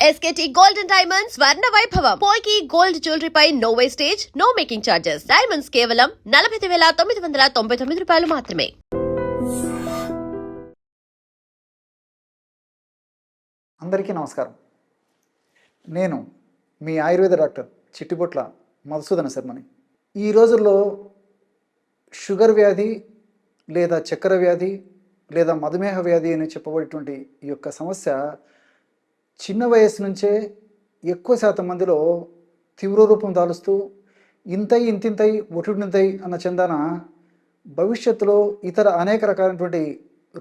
SKT Gold and Diamonds Swarna Vaibhavam. Polki Gold Jewelry pi no wastage, no making charges. Diamonds కేవలం 49,999 రూపాయలు మాత్రమే. అందరికీ నమస్కారం. నేను మీ ఆయుర్వేద డాక్టర్ చిట్టిపొట్ల మధుసూదన శర్మని. ఈ రోజుల్లో షుగర్ వ్యాధి లేదా చక్కెర వ్యాధి లేదా మధుమేహ వ్యాధి అని చెప్పబడేటువంటి ఈ యొక్క సమస్య చిన్న వయసు నుంచే ఎక్కువ శాతం మందిలో తీవ్ర రూపం దాలుస్తూ ఇంతింతై ఒటింతై అన్న చందాన భవిష్యత్తులో ఇతర అనేక రకాలైనటువంటి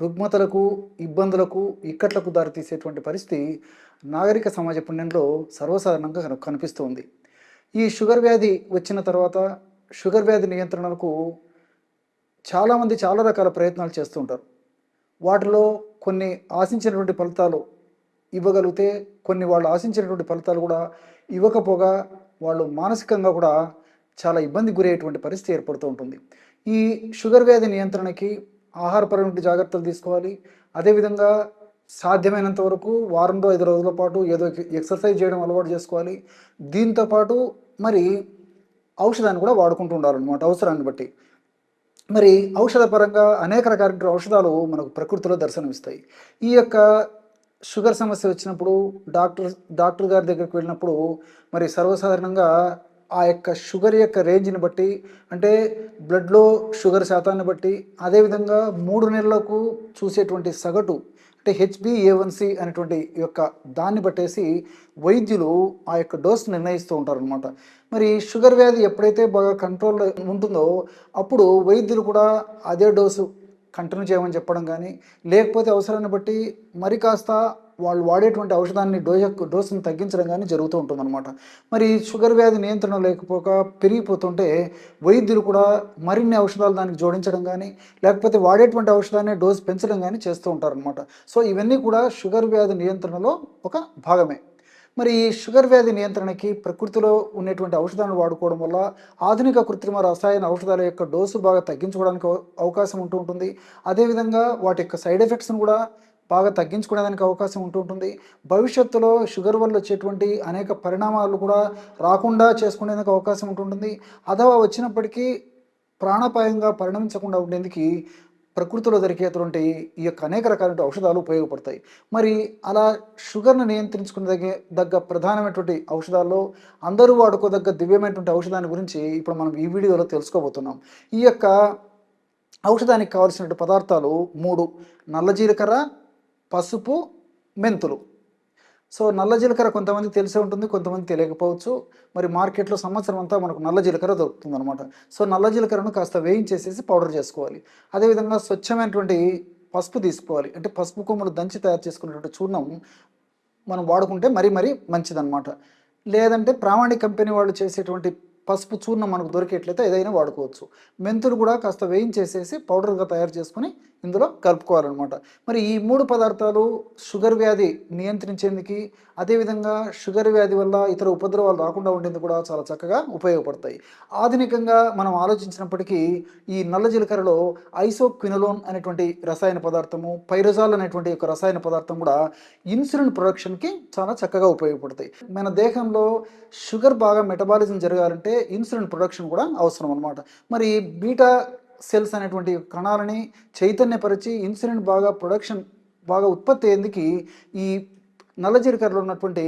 రుగ్మతలకు, ఇబ్బందులకు, ఇక్కట్లకు దారితీసేటువంటి పరిస్థితి నాగరిక సమాజ పుణ్యంలో సర్వసాధారణంగా కనిపిస్తూ ఉంది. ఈ షుగర్ వ్యాధి వచ్చిన తర్వాత షుగర్ వ్యాధి నియంత్రణకు చాలామంది చాలా రకాల ప్రయత్నాలు చేస్తూ ఉంటారు. వాటిలో కొన్ని ఆశించినటువంటి ఫలితాలు ఇవ్వగలిగితే, కొన్ని వాళ్ళు ఆశించినటువంటి ఫలితాలు కూడా ఇవ్వకపోగా వాళ్ళు మానసికంగా కూడా చాలా ఇబ్బందికి గురయ్యేటువంటి పరిస్థితి ఏర్పడుతూ ఉంటుంది. ఈ షుగర్ వ్యాధి నియంత్రణకి ఆహారపరమైన జాగ్రత్తలు తీసుకోవాలి. అదేవిధంగా సాధ్యమైనంత వరకు వారంలో 5 రోజుల పాటు ఏదో ఎక్సర్సైజ్ చేయడం అలవాటు చేసుకోవాలి. దీంతోపాటు మరి ఔషధాన్ని కూడా వాడుకుంటూ ఉండాలన్నమాట, అవసరాన్ని బట్టి. మరి ఔషధ పరంగా అనేక రకాల ఔషధాలు మనకు ప్రకృతిలో దర్శనమిస్తాయి. ఈ యొక్క షుగర్ సమస్య వచ్చినప్పుడు డాక్టర్ గారి దగ్గరికి వెళ్ళినప్పుడు మరి సర్వసాధారణంగా ఆ యొక్క షుగర్ యొక్క రేంజ్ని బట్టి, అంటే బ్లడ్లో షుగర్ శాతాన్ని బట్టి, అదేవిధంగా 3 నెలలకు చూసేటువంటి సగటు అంటే HbA1c అనేటువంటి యొక్క దాన్ని బట్టేసి వైద్యులు ఆ యొక్క డోస్ నిర్ణయిస్తూ ఉంటారనమాట. మరి షుగర్ వ్యాధి ఎప్పుడైతే బాగా కంట్రోల్లో ఉంటుందో అప్పుడు వైద్యులు కూడా అదే డోసు కంటిన్యూ చేయమని చెప్పడం కానీ, లేకపోతే అవసరాన్ని బట్టి మరి కాస్త వాళ్ళు వాడేటువంటి ఔషధాన్ని డోసును తగ్గించడం కానీ జరుగుతూ ఉంటుందన్నమాట. మరి షుగర్ వ్యాధి నియంత్రణ లేకపోక పెరిగిపోతుంటే వైద్యులు కూడా మరిన్ని ఔషధాలు దానికి జోడించడం కానీ, లేకపోతే వాడేటువంటి ఔషధాన్ని డోసు పెంచడం కానీ చేస్తూ ఉంటారనమాట. సో ఇవన్నీ కూడా షుగర్ వ్యాధి నియంత్రణలో ఒక భాగమే. మరి ఈ షుగర్ వ్యాధి నియంత్రణకి ప్రకృతిలో ఉన్నటువంటి ఔషధాలను వాడుకోవడం వల్ల ఆధునిక కృత్రిమ రసాయన ఔషధాల యొక్క డోసు బాగా తగ్గించుకోవడానికి అవకాశం ఉంటుంది. అదేవిధంగా వాటి యొక్క సైడ్ ఎఫెక్ట్స్ను కూడా బాగా తగ్గించుకోవడానికి అవకాశం ఉంటుంది. భవిష్యత్తులో షుగర్ వల్ల వచ్చేటువంటి అనేక పరిణామాలు కూడా రాకుండా చేసుకునేందుకు అవకాశం ఉంటుంది. అథవా వచ్చినప్పటికీ ప్రాణాపాయంగా పరిణమించకుండా ఉండేందుకు ప్రకృతిలో దొరికేటువంటి ఈ యొక్క అనేక రకాల ఔషధాలు ఉపయోగపడతాయి. మరి అలా షుగర్ను నియంత్రించుకునే దగ్గర ప్రధానమైనటువంటి ఔషధాల్లో అందరూ వాడుకోదగ్గ దివ్యమైనటువంటి ఔషధాన్ని గురించి ఇప్పుడు మనం ఈ వీడియోలో తెలుసుకోబోతున్నాం. ఈ యొక్క ఔషధానికి కావాల్సినటువంటి పదార్థాలు 3: నల్ల జీలకర్ర, పసుపు, మెంతులు. సో నల్ల జీలకర్ర కొంతమంది తెలిసే ఉంటుంది, కొంతమంది తెలియకపోవచ్చు. మరి మార్కెట్లో సంవత్సరం అంతా మనకు నల్ల జీలకర్ర దొరుకుతుంది అనమాట. సో నల్ల జీలకర్రను కాస్త వేయించేసేసి పౌడర్ చేసుకోవాలి. అదేవిధంగా స్వచ్ఛమైనటువంటి పసుపు తీసుకోవాలి. అంటే పసుపు కొమ్ములు దంచి తయారు చేసుకున్నటువంటి చూర్ణం మనం వాడుకుంటే మరీ మంచిదన్నమాట. లేదంటే ప్రామాణిక కంపెనీ వాళ్ళు చేసేటువంటి పసుపు చూర్ణం మనకు దొరికేట్లయితే ఏదైనా వాడుకోవచ్చు. మెంతులు కూడా కాస్త వేయించేసేసి పౌడర్గా తయారు చేసుకుని ఇందులో కలుపుకోవాలన్నమాట. మరి ఈ 3 పదార్థాలు షుగర్ వ్యాధి నియంత్రించేందుకు, అదేవిధంగా షుగర్ వ్యాధి వల్ల ఇతర ఉపద్రవాలు రాకుండా ఉండేందుకు కూడా చాలా చక్కగా ఉపయోగపడతాయి. ఆధునికంగా మనం ఆలోచించినప్పటికీ ఈ నల్ల జీలకర్రలో ఐసోక్వినోలోన్ అనేటువంటి రసాయన పదార్థము, పైరజాల్ అనేటువంటి ఒక రసాయన పదార్థం కూడా ఇన్సులిన్ ప్రొడక్షన్కి చాలా చక్కగా ఉపయోగపడతాయి. మన దేహంలో షుగర్ బాగా మెటబాలిజం జరగాలంటే ఇన్సులిన్ ప్రొడక్షన్ కూడా అవసరం అన్నమాట. మరి బీటా సెల్స్ అనేటువంటి కణాలని చైతన్యపరిచి ఇన్సులిన్ బాగా ఉత్పత్తి అయ్యేందుకు ఈ నల్ల జీలకర్రలో ఉన్నటువంటి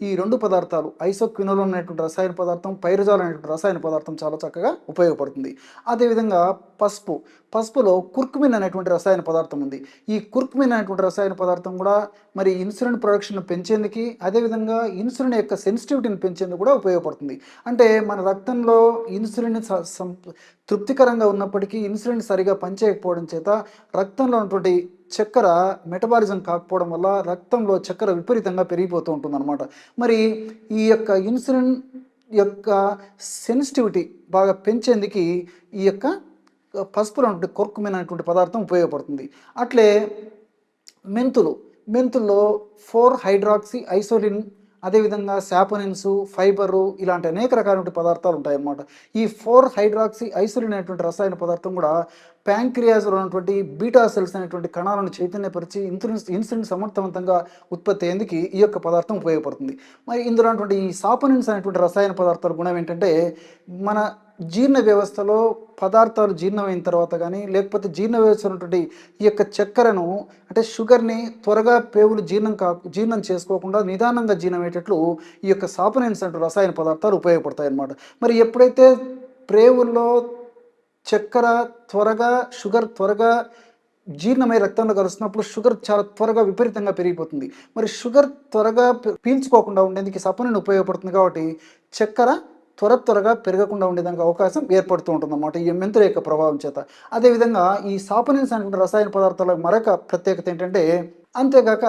ఈ 2 పదార్థాలు, ఐసోక్వినోలోన్ అనేటువంటి రసాయన పదార్థం, పైరజాల్ అనేటువంటి రసాయన పదార్థం చాలా చక్కగా ఉపయోగపడుతుంది. అదేవిధంగా పసుపులో కుర్కుమిన్ అనేటువంటి రసాయన పదార్థం ఉంది. ఈ కుర్కుమిన్ అనేటువంటి రసాయన పదార్థం కూడా మరి ఇన్సులిన్ ప్రొడక్షన్ పెంచేందుకు, అదేవిధంగా ఇన్సులిన్ యొక్క సెన్సిటివిటీని పెంచేందుకు కూడా ఉపయోగపడుతుంది. అంటే మన రక్తంలో ఇన్సులిన్ తృప్తికరంగా ఉన్నప్పటికీ ఇన్సులిన్ సరిగా పనిచేయకపోవడం చేత రక్తంలో ఉన్నటువంటి చక్కెర మెటబాలిజం కాకపోవడం వల్ల రక్తంలో చక్కెర విపరీతంగా పెరిగిపోతూ ఉంటుందన్నమాట. మరి ఈ యొక్క ఇన్సులిన్ యొక్క సెన్సిటివిటీ బాగా పెంచేందుకు ఈ యొక్క పసుపులో ఉన్నటువంటి కుర్కుమిన్ అనేటువంటి పదార్థం ఉపయోగపడుతుంది. అట్లే మెంతుల్లో 4-హైడ్రాక్సీ ఐసోలిన్ అదేవిధంగా శాపనిన్స్, ఫైబరు ఇలాంటి అనేక రకాలైన పదార్థాలు ఉంటాయన్నమాట. ఈ 4 హైడ్రాక్సీ ఐసోలిన్ అనేటువంటి రసాయన పదార్థం కూడా ప్యాంక్రియాస్లో ఉన్నటువంటి బీటా సెల్స్ అనేటువంటి కణాలను చైతన్యపరిచి ఇన్సులిన్ సమర్థవంతంగా ఉత్పత్తి అయ్యేందుకు ఈ యొక్క పదార్థం ఉపయోగపడుతుంది. మరి ఇందులో ఉన్నటువంటి ఈ సాపనిన్స్ అనేటువంటి రసాయన పదార్థాల గుణం ఏంటంటే మన జీర్ణ వ్యవస్థలో పదార్థాలు జీర్ణమైన తర్వాత కానీ లేకపోతే జీర్ణ వ్యవస్థ ఉన్నటువంటి ఈ యొక్క చక్కెరను అంటే షుగర్ని త్వరగా పేగులు జీర్ణం చేసుకోకుండా నిదానంగా జీర్ణమయ్యేటట్లు ఈ యొక్క సాపనిన్స్ అంటే రసాయన పదార్థాలు ఉపయోగపడతాయి అన్నమాట. మరి ఎప్పుడైతే ప్రేవుల్లో చక్కెర షుగర్ త్వరగా జీర్ణమై రక్తంలో కలుస్తున్నప్పుడు షుగర్ చాలా త్వరగా విపరీతంగా పెరిగిపోతుంది. మరి షుగర్ త్వరగా పీల్చుకోకుండా ఉండేందుకు సపనిన్ ఉపయోగపడుతుంది కాబట్టి చక్కెర త్వరగా పెరగకుండా ఉండేదానికి అవకాశం ఏర్పడుతూ ఉంటుంది అన్నమాట ఈ మెంతుల యొక్క ప్రభావం చేత. అదేవిధంగా ఈ సాపనిన్స్ అనేటువంటి రసాయన పదార్థాల మరొక ప్రత్యేకత ఏంటంటే అంతేగాక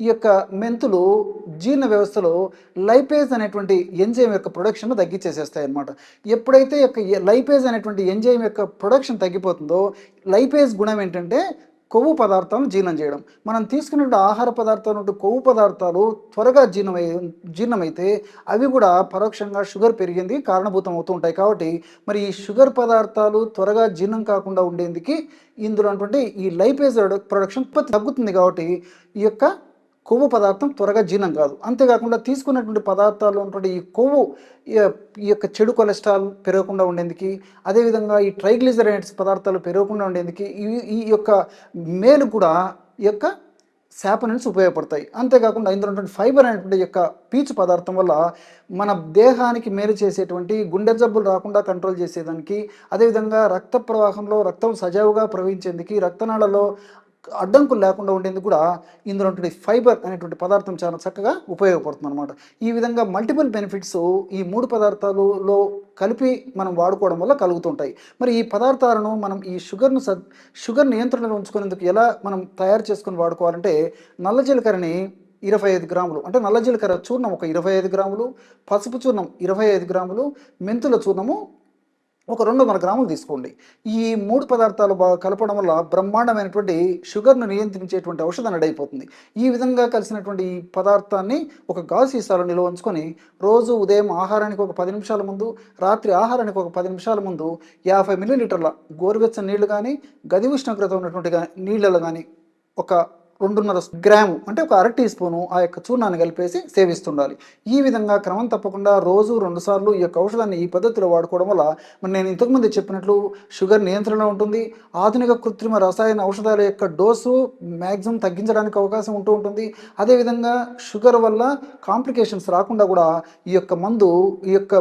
ఈ యొక్క మెంతులు జీర్ణ వ్యవస్థలో లైపేజ్ అనేటువంటి ఎంజైమ్ యొక్క ప్రొడక్షన్ తగ్గించేసేస్తాయి అన్నమాట. ఎప్పుడైతే లైపేజ్ అనేటువంటి ఎంజైమ్ యొక్క ప్రొడక్షన్ తగ్గిపోతుందో లైపేజ్ గుణం ఏంటంటే కొవ్వు పదార్థాలను జీర్ణం చేయడం. మనం తీసుకునే ఆహార పదార్థాలు కొవ్వు పదార్థాలు త్వరగా జీర్ణమైతే అవి కూడా పరోక్షంగా షుగర్ పెరిగేందుకు కారణభూతం అవుతూ ఉంటాయి. కాబట్టి మరి ఈ షుగర్ పదార్థాలు త్వరగా జీర్ణం కాకుండా ఉండేందుకు ఇందులో ఉన్నటువంటి ఈ లైపేజ్ ప్రొడక్షన్ తగ్గుతుంది. కాబట్టి ఈ యొక్క కొవ్వు పదార్థం త్వరగా జీర్ణం కాదు. అంతేకాకుండా తీసుకున్నటువంటి పదార్థాల్లో ఉన్నటువంటి ఈ కొవ్వు ఈ యొక్క చెడు కొలెస్ట్రాల్ పెరగకుండా ఉండేందుకు అదేవిధంగా ఈ ట్రైగ్లిజరైడ్స్ పదార్థాలు పెరగకుండా ఉండేందుకు ఈ యొక్క మేలు కూడా ఈ యొక్క శాపనిన్స్ ఉపయోగపడతాయి. అంతేకాకుండా ఇందులో ఉన్నటువంటి ఫైబర్ అనేటువంటి యొక్క పీచు పదార్థం వల్ల మన దేహానికి మేలు చేసేటువంటి గుండె జబ్బులు రాకుండా కంట్రోల్ చేసేదానికి అదేవిధంగా రక్త ప్రవాహంలో రక్తం సజావుగా ప్రవహించేందుకు రక్తనాళాల్లో అడ్డంకులు లేకుండా ఉండేందుకు కూడా ఇందులో ఉన్నటువంటి ఫైబర్ అనేటువంటి పదార్థం చాలా చక్కగా ఉపయోగపడుతుంది అనమాట. ఈ విధంగా మల్టిపుల్ బెనిఫిట్స్ ఈ 3 పదార్థాలలో కలిపి మనం వాడుకోవడం వల్ల కలుగుతుంటాయి. మరి ఈ పదార్థాలను మనం ఈ షుగర్ నియంత్రణలో ఉంచుకునేందుకు ఎలా మనం తయారు చేసుకుని వాడుకోవాలంటే నల్ల జీలకర్రని 25 గ్రాములు అంటే నల్ల జీలకర్ర చూర్ణం ఒక 25 గ్రాములు, పసుపు చూర్ణం 25 గ్రాములు, మెంతుల చూర్ణము ఒక 200 గ్రాములు తీసుకోండి. ఈ 3 పదార్థాలు బాగా కలపడం వల్ల బ్రహ్మాండమైనటువంటి షుగర్ను నియంత్రించేటువంటి ఔషధం రెడీ అయిపోతుంది. ఈ విధంగా కలిసినటువంటి ఈ పదార్థాన్ని ఒక గాజు సీసాలో నిల్వ ఉంచుకొని రోజు ఉదయం ఆహారానికి ఒక 10 నిమిషాల ముందు, రాత్రి ఆహారానికి ఒక 10 నిమిషాల ముందు 50 మిల్లీలీటర్ల గోరువెచ్చని నీళ్లు కానీ గది ఉష్ణోగ్రత ఉన్నటువంటి నీళ్ళలో కానీ ఒక 2.5 గ్రాము అంటే ఒక 1/2 టీ స్పూను ఆ యొక్క చూర్ణాన్ని కలిపేసి సేవిస్తుండాలి. ఈ విధంగా క్రమం తప్పకుండా రోజు 2 సార్లు ఈ యొక్క ఔషధాన్ని ఈ పద్ధతిలో వాడుకోవడం వల్ల నేను ఇంతకుముందు చెప్పినట్లు షుగర్ నియంత్రణలో ఉంటుంది. ఆధునిక కృత్రిమ రసాయన ఔషధాల యొక్క డోసు మ్యాక్సిమం తగ్గించడానికి అవకాశం ఉంటుంది. అదేవిధంగా షుగర్ వల్ల కాంప్లికేషన్స్ రాకుండా కూడా ఈ యొక్క మందు ఈ యొక్క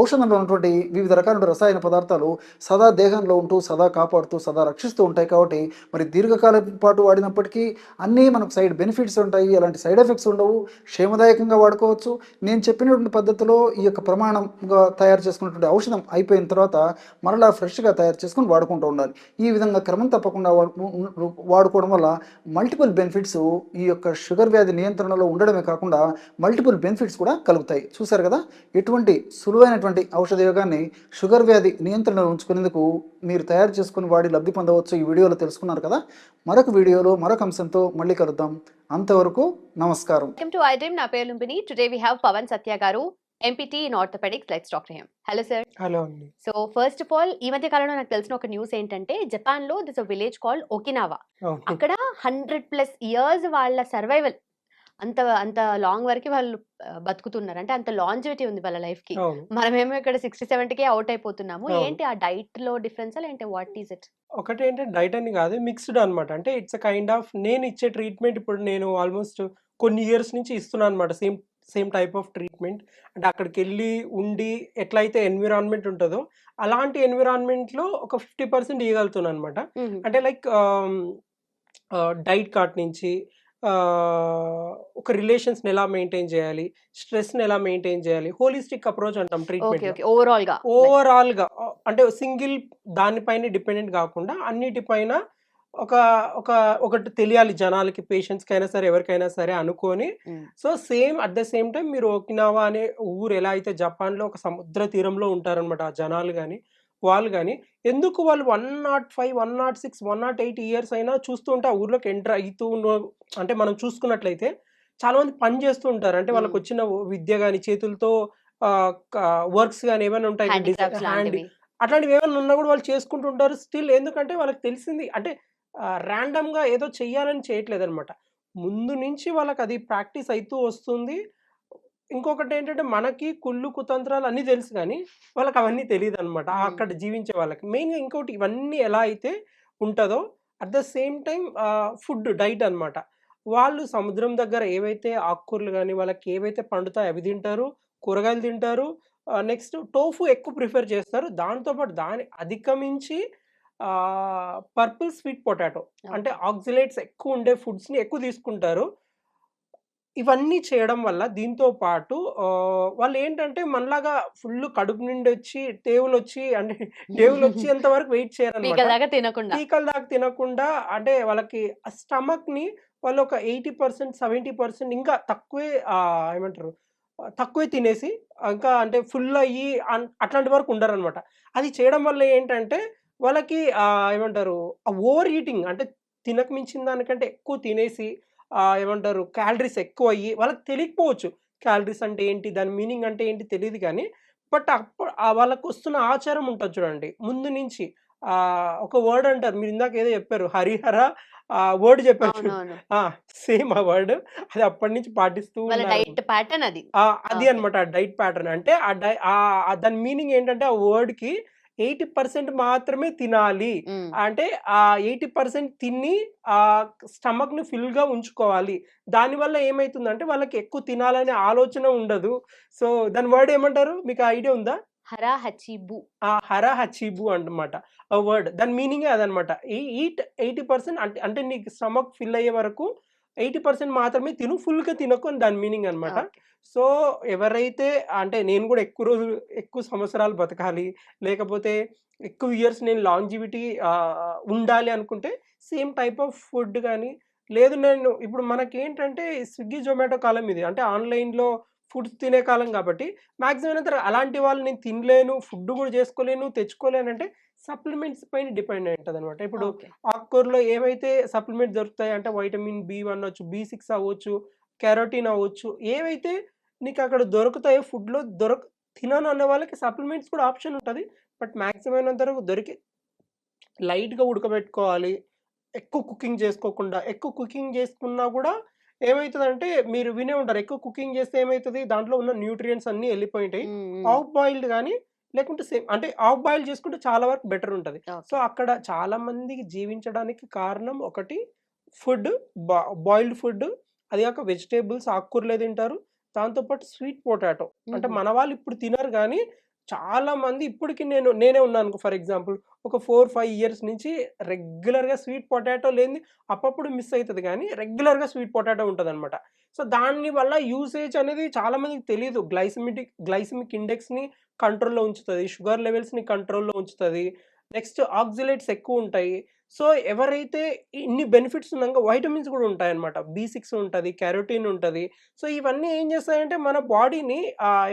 ఔషధంలో ఉన్నటువంటి వివిధ రకాల రసాయన పదార్థాలు సదా దేహంలో ఉంటూ సదా కాపాడుతూ సదా రక్షిస్తూ ఉంటాయి. కాబట్టి మరి దీర్ఘకాలం పాటు వాడినప్పటికీ అన్నీ మనకు సైడ్ బెనిఫిట్స్ ఉంటాయి, అలాంటి సైడ్ ఎఫెక్ట్స్ ఉండవు, క్షేమదాయకంగా వాడుకోవచ్చు. నేను చెప్పినటువంటి పద్ధతిలో ఈ యొక్క ప్రమాణంగా తయారు చేసుకున్నటువంటి ఔషధం అయిపోయిన తర్వాత మరలా ఫ్రెష్గా తయారు చేసుకుని వాడుకుంటూ ఉండాలి. ఈ విధంగా క్రమం తప్పకుండా వాడుకోవడం వల్ల మల్టిపుల్ బెనిఫిట్స్ ఈ యొక్క షుగర్ వ్యాధి నియంత్రణలో ఉండడమే కాకుండా మల్టిపుల్ బెనిఫిట్స్ కూడా కలుగుతాయి. చూసారు కదా, ఎటువంటి సులువైనటువంటి ఔషధ యోగాన్ని షుగర్ వ్యాధి నియంత్రణలో ఉంచుకునేందుకు మీరు తయారు చేసుకుని వాడి లబ్ధి పొందవచ్చు. ఈ వీడియోలో తెలుసుకున్నారు కదా. మరొక వీడియోలో మరొక అంశంతో మళ్ళీ కలుద్దాం. అంతవరకు నమస్కారం. Welcome to I dream. నా పేరు Lumbini. Today we have Pavan Satya garu, MPT in orthopaedics. Let's talk to him. Hello sir. Hello అండి. సో ఫస్ట్ ఆఫ్ ఆల్ ఈ మధ్య కాలంలో నాకు తెలిసిన ఒక న్యూస్ ఏంటంటే జపాన్ లో దిస్ విలేజ్ కాల్డ్ ఒకినావా. అవును. అక్కడ 100+ ఇయర్స్ వాళ్ళ సర్వైవల్ అంత లాంగ్ వరకు వాళ్ళు బతుకుతున్నారు. అంటే అంత లాంజివిటీ ఉంది వాళ్ళ లైఫ్ కి. అవును. మనమేమో ఇక్కడ 60-70కే అవుట్ అయిపోతున్నాము. అవును. ఏంటి ఆ డైట్ లో డిఫరెన్స్ ఏంటి? What is it? ఒకటేంటే డైట్ అని కాదు, మిక్స్డ్ అనమాట. అంటే ఇట్స్ అ కైండ్ ఆఫ్ నేను ఇచ్చే ట్రీట్మెంట్ ఇప్పుడు నేను ఆల్మోస్ట్ కొన్ని ఇయర్స్ నుంచి ఇస్తున్నాను అనమాట. Same type of treatment. అంటే అక్కడికెళ్ళి ఉండి ఎట్లయితే ఎన్విరాన్మెంట్ ఉంటుందో అలాంటి ఎన్విరాన్మెంట్లో ఒక 50% ఇవ్వగలుగుతున్నాను అనమాట. అంటే లైక్ డైట్ కార్ట్ నుంచి ఒక రిలేషన్స్ని ఎలా మెయింటైన్ చేయాలి, స్ట్రెస్ని ఎలా మెయింటైన్ చేయాలి, హోలిస్టిక్ అప్రోచ్ అంటాం ట్రీట్మెంట్. ఓవరాల్గా అంటే సింగిల్ దానిపైన డిపెండెంట్ కాకుండా అన్నిటిపైన ఒకటి తెలియాలి జనాలకి, పేషెంట్స్కి అయినా సరే ఎవరికైనా సరే అనుకొని. So at the same time మీరు ఓకినావా అనే ఊరు ఎలా అయితే జపాన్లో ఒక సముద్ర తీరంలో ఉంటారనమాట ఆ జనాలు కానీ వాళ్ళు కానీ, ఎందుకు వాళ్ళు 105, 106, 108 ఇయర్స్ అయినా చూస్తూ ఉంటే ఆ ఊర్లోకి ఎంటర్ అవుతూ అంటే మనం చూసుకున్నట్లయితే చాలా మంది పని చేస్తూ ఉంటారు. అంటే వాళ్ళకి వచ్చిన విద్య గాని, చేతులతో వర్క్స్ గాని ఏమైనా ఉంటాయి, హ్యాండీక్రాఫ్ట్స్ హ్యాండ్ లాంటివి. అట్లాంటివి ఏమైనా ఉన్నా కూడా వాళ్ళు చేసుకుంటూ ఉంటారు. స్టిల్ ఎందుకంటే వాళ్ళకి తెలిసింది అంటే ర్యాండమ్‌గా ఏదో చెయ్యాలని చేయట్లేదనమాట. ముందు నుంచి వాళ్ళకి అది ప్రాక్టీస్ అయితూ వస్తుంది. ఇంకొకటేంటంటే మనకి కుళ్ళు, కుతంత్రాలు అన్నీ తెలుసు గానీ, వాళ్ళకవన్నీ తెలీదనమాట. అక్కడ జీవించే వాళ్ళకి. మెయిన్‌గా ఇంకోటి ఇవన్నీ ఎలా అయితే ఉంటదో, at the same time diet అనమాట. వాళ్ళు సముద్రం దగ్గర ఏవైతే ఆకుకూరలు గానీ, వాళ్ళకేవైతే పండుతాయో అవి తింటారు, కూరగాయలు తింటారు. నెక్స్ట్ టోఫు ఎక్కువ ప్రిఫర్ చేస్తారు. దాంతో పాటు దాన్ని అధిగమించి పర్పుల్ స్వీట్ పొటాటో అంటే ఆక్సలేట్స్ ఎక్కువుండే ఫుడ్స్‌ని ఎక్కువ తీసుకుంటారు. ఇవన్నీ చేయడం వల్ల దీంతో పాటు వాళ్ళేంటంటే మనలాగా ఫుల్లు కడుపు నిండొచ్చి టేవులొచ్చి అంటే టేవులొచ్చేంత వరకు వెయిట్ చేయరనమాట. పీకల దాకా తినకుండా. పీకల దాకా తినకుండా అంటే వాళ్ళకి ఆ స్టమక్‌ని వాళ్ళొక 80%, 70% ఇంకా తక్కువే ఏమంటారు తక్కువే తినేసి ఇంకా అంటే ఫుల్ అయ్యి అట్లాంటి వరకు ఉండరనమాట. అది చేయడం వల్ల ఏంటంటే వాళ్ళకి ఏమంటారు ఓవర్ ఈటింగ్ అంటే తినక మించిన దానికంటే ఎక్కువ తినేసి ఏమంటారు క్యాలరీస్ ఎక్కువయ్యి వాళ్ళకి తెలియకపోవచ్చు. క్యాలరీస్ అంటే ఏంటి? దాని మీనింగ్ అంటే ఏంటి? తెలీదు గానీ, బట్ వాళ్ళకొస్తున్న ఆచారం ఉంటది చూడండి. ముందు నుంచి ఒక వర్డ్ అంటారు. మీరిందాక ఏదో చెప్పారు. హరిహర వర్డ్ చెప్పారు చూడు. అవునవును. ఆ! సేమ్ ఆ వర్డ్. అది అప్పటినుంచి పాటిస్తూ వాళ్ళ ఉన్నారనమాట. డైట్ ప్యాటర్న్ అది. అది ఓకే. అన్నమాట. ఆ డైట్ ప్యాటర్న్. అంటే దాని మీనింగ్ ఏంటంటే ఆ వర్డ్‌కి 80% మాత్రమే తినాలి. హ్మ్. అంటే 80% తిని స్టమక్‌ని ఫుల్‌గా ఉంచుకోవాలి. దానివల్ల ఏమైతుందంటే వాళ్ళకి ఎక్కువ తినాలనే ఆలోచన ఉండదు. సో, దాని వర్డ్ ఏమంటారు? మీకు ఐడియా ఉందా? హరా హచీబు. హర హచీబు అన్నమాట. ఆ వర్డ్. దాని మీనింగే అదన్నమాట. ఈట్ 80% అంటే నీకు స్టమక్ ఫిల్ అయ్యే వరకు 80% మాత్రమే తిను. ఫుల్‌గా తినకు అని దాని మీనింగ్ అన్నమాట. ఓకే. సో, ఎవరైతే అంటే నేను గూడా ఎక్కువ రోజులు, ఎక్కువ సంవత్సరాలు బతకాలి, లేకపోతే ఎక్కువ ఇయర్స్ నేను లాంజివిటీ ఉండాలి అనుకుంటే సేమ్ టైప్ ఆఫ్ ఫుడ్ గాని, లేదు నేను ఇప్పుడు మనకేంటంటే స్విగ్గీ, జొమాటో కాలం ఇది. అంటే ఆన్‌లైన్‌లో ఫుడ్స్ తినే కాలం గాబట్టి మాక్సిమం అయినంత అలాంటి వాళ్ళు నేను తినలేను, ఫుడ్ గూడా చేసుకోలేను, తెచ్చుకోలేనంటే సప్లిమెంట్స్ పైన డిపెండ్ అయి ఉంటదనమాట. ఇప్పుడు ఓకే. ఆకుకూరలో ఏవైతే సప్లిమెంట్స్ దొరుకుతాయి అంటే వైటమిన్ బి1 అవ్వచ్చు, బి6 అవ్వచ్చు, కెరోటిన్ అవ్వచ్చు. ఏవైతే నీకక్కడ దొరుకుతాయో ఫుడ్‌లో తినను అన్న వాళ్ళకి సప్లిమెంట్స్ కూడా ఆప్షన్ ఉంటది. బట్ మాక్సిమం అయినంత వరకు లైట్‌గా ఉడకబెట్టుకోవాలి. ఎక్కువ కుకింగ్ చేసుకోకుండా. ఎక్కువ కుకింగ్ చేసుకున్నా గూడా ఏమైతదంటే మీరు వినే ఉంటారు. ఎక్కువ కుకింగ్ చేస్తే ఏమైతది దాంట్లో ఉన్న న్యూట్రియంట్స్ అన్నీ ఎళ్ళిపోయుంటాయి. హ్మ్. హ్మ్. హాఫ్ బాయిల్డ్ గాని లేకుంటే అంటే హాఫ్ బాయిల్ చేసుకుంటే చాలా వరకు బెటర్ ఉంటది. So, okay. అక్కడ చాలా మందికి జీవించడానికి కారణం ఒకటి ఫుడ్ బా బాయిల్డ్ ఫుడ్. అది గాక వెజిటబుల్స్ ఆకుకూరలే తింటారు. దాంతో పాటు స్వీట్ పొటాటో. అంటే హుహు. మన వాళ్ళు ఇప్పుడు తినరు గానీ చాలా మంది ఇప్పటికి నేనే ఉన్నాననుకో ఫర్ ఎగ్జాంపుల్ ఒక 4, 5 ఇయర్స్ నుంచి రెగ్యులర్‌గా స్వీట్ పొటాటో లేనిది అప్పుడప్పుడు మిస్ అయితది గానీ, రెగ్యులర్‌గా స్వీట్ పొటాటో ఉంటదనమాట. సో, దాని వల్ల యూసేజ్ అనేది చాలా మందికి తెలీదు. గ్లైసెమిక్ ఇండెక్స్‌ని కంట్రోల్‌లో ఉంచుతది. షుగర్ లెవెల్స్‌ని కంట్రోల్‌లో ఉంచుతది. నెక్స్ట్ ఆక్సాలేట్స్ ఎక్కువుంటాయి. సో, ఎవరైతే ఇన్ని బెనిఫిట్స్ ఉన్నాంక వైటమిన్స్ గూడా ఉంటాయన్నమాట. బి6 ఉంటది, కెరోటిన్ ఉంటది. సో, ఇవన్నీ ఏం చేస్తాయంటే మన బాడీని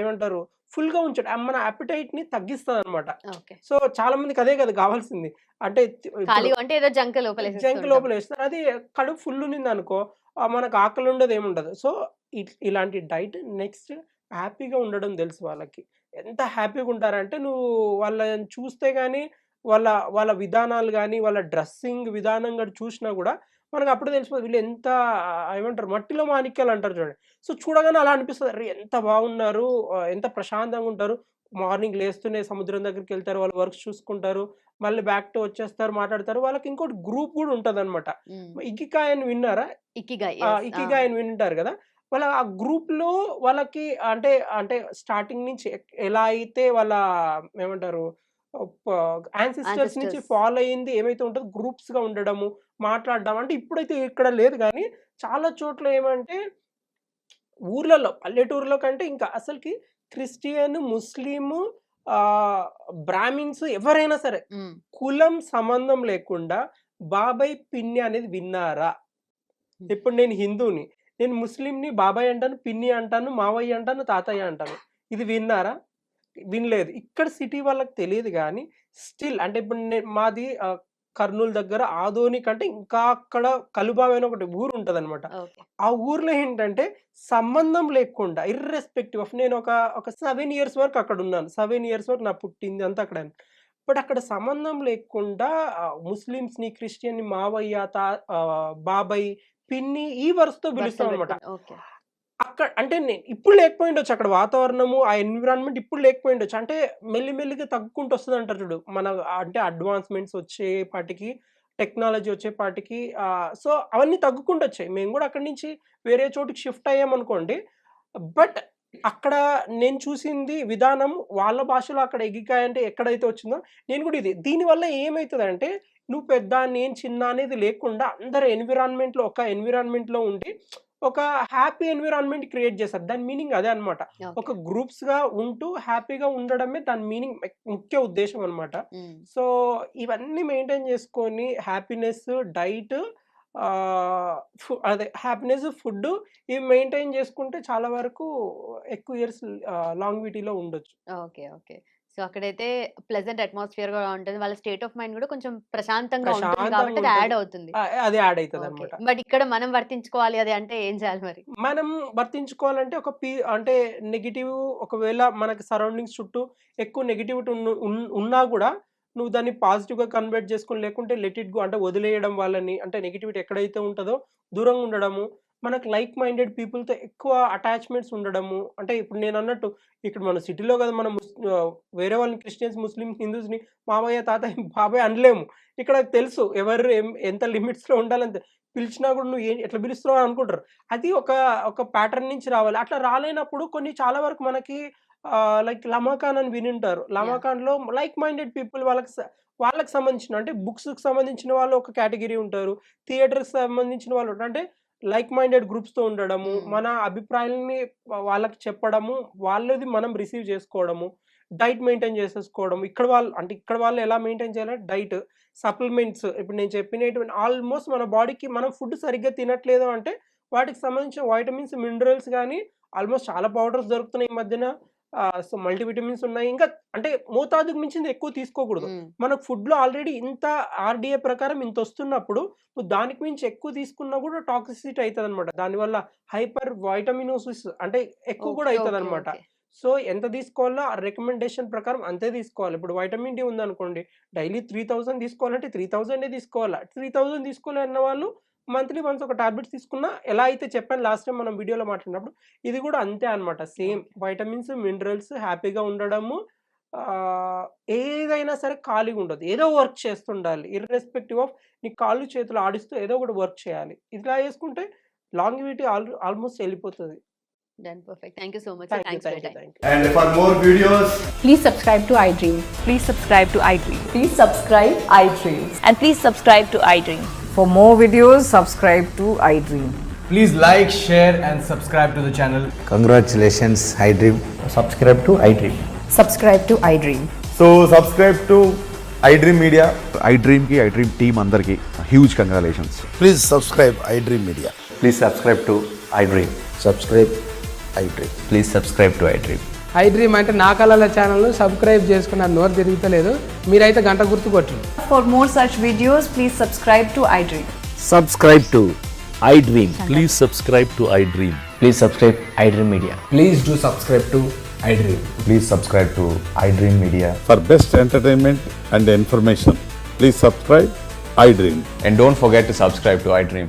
ఏమంటారు ఫుల్‌గా మన అపెటైట్‌ని తగ్గిస్తదనమాట. ఓకే. సో, చాలా మందికి అదే కదా కావాల్సింది. అంటే ఇప్పుడు ఖాళీగా ఉంటే ఏదో జంక్ లోపలేసేస్తూ జంక్ ఉంటాం. లోపలేస్తారు. అది కడుపు ఫుల్ ఉన్నదనుకో మనకు ఆకలుండదు ఏముండదు. సో, ఇలాంటి డైట్ నెక్స్ట్ హ్యాపీగా ఉండడం తెలుసు వాళ్ళకి. ఎంత హ్యాపీగా ఉంటారంటే నువ్వు వాళ్ళని చూస్తే గాని వాళ్ళ వాళ్ళ విధానాలు గాని, వాళ్ళ డ్రెస్సింగ్ విధానం గాని చూషినా గూడా మనకప్పుడే తెలిసిపోతది. వీళ్ళు ఎంత ఏమంటారు మట్టిలో మాణిక్యాలంటారు చూడండి. సో, చూడగానే అలా అనిపిస్తది. అరె! ఎంత బాగున్నారు. ఎంత ప్రశాంతంగుంటారు. మార్నింగ్ లేస్తూనే సముద్రం దగ్గరికెళ్తారు. వాళ్ళు వర్క్స్ చూసుకుంటారు. మళ్ళీ బ్యాక్ టు వచ్చేస్తారు, మాట్లాడతారు. వాళ్ళకి ఇంకోటి గ్రూప్ గూడా ఉంటదనమాట. హ్మ్. ఇకిగాయ్ అని విన్నారా? ఇకిగాయ్. యెస్. ఆ! ఇకిగాయ్ అని వినుంటారు గదా! వాళ్ళ ఆ గ్రూప్‌లో వాళ్ళకి అంటే స్టార్టింగ్ నుంచి ఎలా అయితే వాళ్ళ ఏమంటారు ప యాన్సిస్టర్స్ నుంచి యాన్సెస్టర్స్. ఫాలో అయింది ఏమైతే ఉంటదో గ్రూప్స్‌గా ఉండడము, మాట్లాడడం అంటే ఇప్పుడైతే ఇక్కడ లేదు గానీ, చాలా చోట్ల ఏమంటే ఊర్లలో పల్లెటూరులో కంటే ఇంకా అసలకి క్రిస్టియన్, ముస్లిము ఆహ్, బ్రాహ్మిన్స్ ఎవరైనా సరే హ్మ్. కులం సంబంధం లేకుండా బాబాయ్, పిన్ని అనేది విన్నారా? హ్మ్. ఇప్పుడు నేను హిందువుని. నేను ముస్లింని బాబాయ్ అంటాను, పిన్ని అంటాను, మావయ్య అంటాను, తాతయ్య అంటాను. ఇది విన్నారా? వినలేదు. ఇక్కడ సిటీ వాళ్ళకి తెలీదు గానీ, స్టిల్ అంటే ఇప్పుడు మాది కర్నూలు దగ్గర ఆదోని కంటే ఇంకా అక్కడ కలుబావి అని ఒకటి ఊరు ఉంటదన్నమాట. ఓకే. ఆ ఊర్లో ఏంటంటే సంబంధం లేకుండా ఇర్రెస్పెక్టివ్ ఆఫ్ నేను ఒక 7 ఇయర్స్ వరకు అక్కడ ఉన్నాను. 7 ఇయర్స్ వరకు నా పుట్టింది అంతా అక్కడ. బట్ అక్కడ సంబంధం లేకుండా ముస్లిమ్స్‌ని, క్రిస్టియన్‌ని మావయ్య, బాబాయ్, పిన్ని ఈ వరుసతో పిలుస్తాం అనమాట. ఓకే. అంటే ఇప్పుడు లేకపోయిండొచ్చు అక్కడ వాతావరణము, ఆ ఎన్విరాన్మెంట్ ఇప్పుడు లేకపోయిండొచ్చు. అంటే మెల్లిమెల్లిగా తగ్గుకుంటూ వస్తదంటారు చూడు. అంటే అడ్వాన్స్‌మెంట్స్ వచ్చేపాటికి, టెక్నాలజీ వచ్చేపాటికి సో అవన్నీ తగ్గుకుంటూ వచ్చాయి. మేము గూడా అక్కడి నుంచి వేరే చోటికి షిఫ్ట్ అయ్యామనుకోండి. బట్ అక్కడ నేను చూసింది విధానం వాళ్ళ భాషలో అక్కడ ఎగికాయ అంటే ఎక్కడైతే వచ్చిందో నేను కూడా ఇది. దీనివల్ల ఏమైతదంటే నువ్వు పెద్ద, నేను చిన్న అనేది లేకుండా అందరు ఒక ఎన్విరాన్మెంట్‌లో ఉండి ఒక హ్యాపీ ఎన్విరాన్మెంట్ క్రియేట్ చేశారు. దాని మీనింగ్ అదే అన్నమాట. ఒక ఓకే. గ్రూప్స్‌గా ఉంటూ హ్యాపీగా ఉండడమే దాని మీనింగ్ ముఖ్య ఉద్దేశ్యం అన్నమాట. హ్మ్. సో, ఇవన్నీ మెయింటైన్ చేసుకొని హ్యాపీనెస్, డైట్ అదే హ్యాపీనెస్, ఫుడ్డు ఇవి మెయింటైన్ చేసుకుంటే చాలా వరకు ఎక్కువ ఇయర్స్ లాంగివిటీలో ఉండొచ్చు. ఓకే. ఓకే. సో, అక్కడైతే ప్లెజెంట్ అట్మాస్ఫియర్‌గా ఉంటది. వాళ్ళ స్టేట్ ఆఫ్ మైండ్ గూడా కొంచెం ప్రశాంతంగా ఉంటుంది ప్రశాంతంగా కాబట్టి అది ఉంటది. యాడ్ అవుతుంది. అది యాడ్ ఓకే. అయితదన్నమాట. బట్ ఇక్కడ మనం వర్తించుకోవాలి అది అంటే ఏం చేయాలి మరి? మనం వర్తించుకోవాలంటే అంటే నెగెటివ్ ఒకవేళ మనకి సరౌండింగ్స్ చుట్టూ ఎక్కువ నెగటివిటీ ఉన్నా గూడా నువ్వు దాన్ని పాజిటివ్‌గా కన్వర్ట్ చేసుకొని లేకుంటే లెట్ ఇట్ గో అంటే వదిలేయడం వాళ్ళని. అంటే నెగటివిటీ ఎక్కడైతే ఉంటదో దూరంగా ఉండడము. మనకు లైక్ మైండెడ్ పీపుల్‌తో ఎక్కువ అటాచ్‌మెంట్స్ ఉండడము. అంటే ఇప్పుడు నేనన్నట్టు ఇక్కడ మన సిటీలో కదా మనం వేరే వాళ్ళని క్రిస్టియన్స్, ముస్లిమ్స్, హిందూస్‌ని మామయ్య, తాతయ్య, బాబాయ్ అనలేము. ఇక్కడ తెలుసు ఎవరు ఎంత లిమిట్స్‌లో ఉండాలని పిలిచినా కూడా నువ్వు ఎట్లా పిలుస్తున్నావు అని అనుకుంటారు. అది ఒక ప్యాటర్న్ నుంచి రావాలి. అట్లా రాలేనప్పుడు కొన్ని చాలా వరకు మనకి లైక్ లమాకాన్ అని వినుంటారు. యాహ్! లమాకాన్‌లో లైక్ మైండెడ్ పీపుల్ వాళ్ళకి సంబంధించిన అంటే బుక్స్‌కి సంబంధించిన వాళ్ళు ఒక కేటగిరీ ఉంటారు. థియేటర్‌కి సంబంధించిన వాళ్ళు ఉంటారు. అంటే లైక్ మైండెడ్ గ్రూప్స్‌తో ఉండడము, హ్మ్. మన అభిప్రాయాల్ని వాళ్ళకి చెప్పడము, వాళ్ళది మనం రిసీవ్ చేసుకోవడము, డైట్ మెయింటైన్ చేసేసుకోవడం. ఇక్కడ వాళ్ళు ఎలా మెయింటైన్ చేయాలంటే డైట్, సప్లిమెంట్స్ ఇప్పుడు నేను చెప్పినటువంటి ఆల్మోస్ట్ మన బాడీకి మనం ఫుడ్ సరిగ్గా తినట్లేదు అంటే వాటికి సంబంధించిన వైటమిన్స్, మినరల్స్ గాని ఆల్మోస్ట్ చాలా పౌడర్స్ దొరుకుతున్నాయి ఈ మధ్యన. సో, మల్టీవిటమిన్స్ ఉన్నాయి. ఇంకా అంటే మోతాదుకు మించింది ఎక్కువ తీసుకోకూడదు. హ్మ్. మనకు ఫుడ్‌లో ఆల్రెడీ ఇంత ఆర్‌డీఏ ప్రకారం ఇంతొస్తున్నప్పుడు నువ్వు దానికి మించి ఎక్కువ తీసుకున్నా కూడా టాక్సిసిటీ అయితదనమాట. దానివల్ల హైపర్ వైటమినోసిస్ అంటే ఎక్కువ కూడా ఓకే. ఓకే. అయితదనమాట. ఓకే. సో, ఎంత తీసుకోవాలో ఆ రికమెండేషన్ ప్రకారం అంతే తీసుకోవాలి. ఇప్పుడు వైటమిన్ డి ఉందనుకోండి, డైలీ 3000 తీసుకోవాలంటే 3000 తీసుకోవాలా. 3000 తీసుకోలేని వాళ్ళు మంత్లీ వన్స్ ఒక టాబ్లెట్స్ తీసుకున్నా ఎలా అయితే చెప్పాను లాస్ట్ టైమ్ మనం వీడియోలో మాట్లాడినప్పుడు, ఇది కూడా అంతే అన్నమాట. Same okay. వైటమిన్స్, మినరల్స్ హ్యాపీగా ఉండడము. ఏదైనా సరే ఖాళీగా ఉండొద్దు. ఏదో వర్క్ చేస్తుండాలి. ఇర్రెస్పెక్టివ్ ఆఫ్ నీ కాళ్ళు, చేతులు ఆడిస్తూ ఏదో ఒకటి వర్క్ చేయాలి. ఇట్లా చేసుకుంటే లాంగివిటీ ఆల్మోస్ట్ ఎళ్ళిపోతది. Done. Perfect. Thank you so much. Thanks for your time. Thank you. And for more videos, Please subscribe to iDream. Please subscribe to iDream. Please subscribe iDream. And please subscribe to iDream. For more videos, subscribe to iDream. please like, share, and subscribe to the channel. Congratulations, iDream. subscribe to iDream. Subscribe to iDream. So subscribe to iDream Media. iDream ki iDream team అందరికి huge congratulations. Please subscribe iDream Media. Please subscribe to iDream. Subscribe iDream. Please subscribe to iDream. iDream అంటే నా కళల ఛానల్ను subscribe చేసుకున్న నోరు తిరుగుతలేదు. మీరైతే గంట గుర్తు కొట్టండి. For more such videos, please subscribe to iDream. Subscribe to iDream. Please subscribe to iDream. Please subscribe iDream Media. Please do subscribe to iDream. Please subscribe to iDream Media. For best entertainment and information, please subscribe iDream. And don't forget to subscribe to iDream.